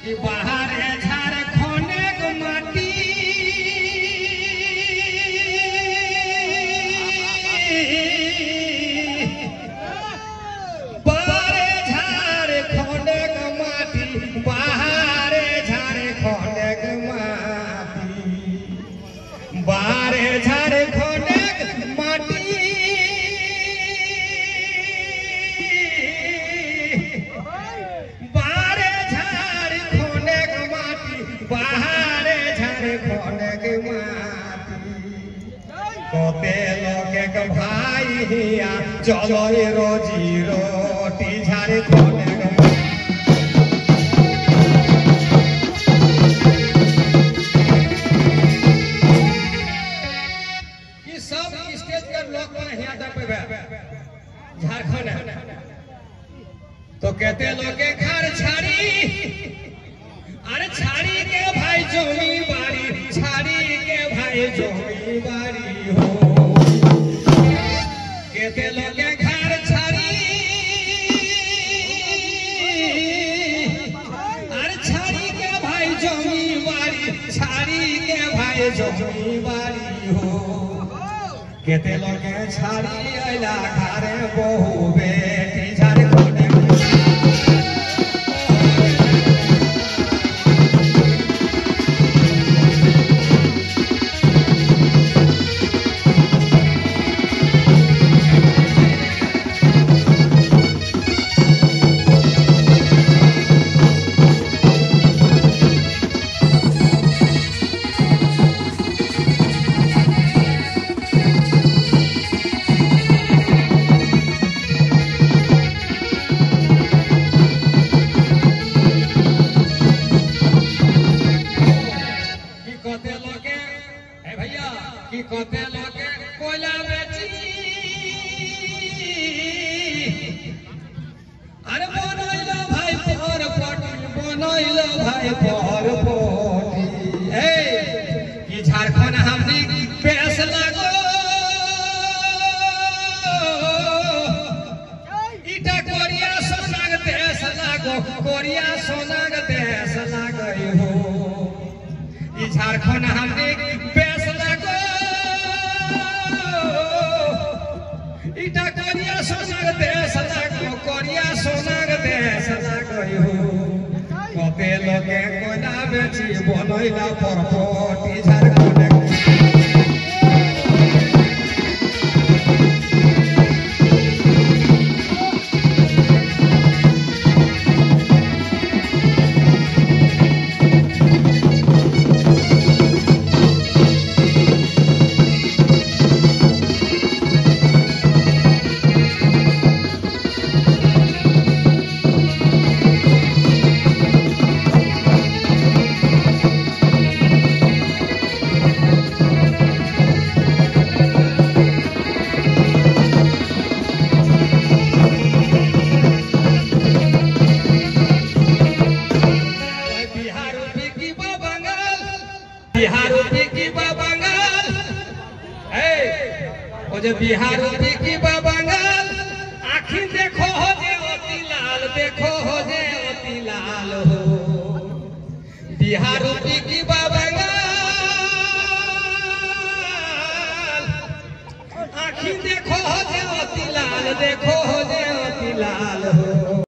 कि बाहर झारखंड के माटी बाहर झारखंड के माटी बाहर झारखंड के माटी बाहर झारखंड के माटी बाहर झारखंड के माटी कते लोके के भाई हिया चलो रोजी रोटी झारखंड के कि सब स्टेज पर लोग हिया दबे झारखंड तो कहते लोगे घर छाड़ी अरे छाड़ी के भाई जोमी बारी छाड़ी के भाई जोमी बारी हो कहते लोगे घर छाड़ी अरे छाड़ी के भाई जोमी बारी छाड़ी के भाई जोमी बारी हो कहते लोगे छाड़ी अला घर बहु बेटी झारखंड कि कहते लोगे कोयला बेची अरे बनैलो भाई पर पटी बनैलो भाई पर पटी कि झारखंड हमनी पेश लागो इटा कोरिया सोनाग देश लागो कोरिया सोनाग देश लागई हो ई झारखंड हमनी पेश लागो इटा कोरिया सोनाग देश लागो कोरिया सोनाग देश लागई हो कते लोगे कोयला बेची बनैला पर पटी झारखंड बिहार की बंगाल आखिर देखो हो जे अति लाल देखो हो जे अति लाल हो बिहार की बंगाल आखिर देखो हो जे अति लाल देखो हो जे अति लाल हो।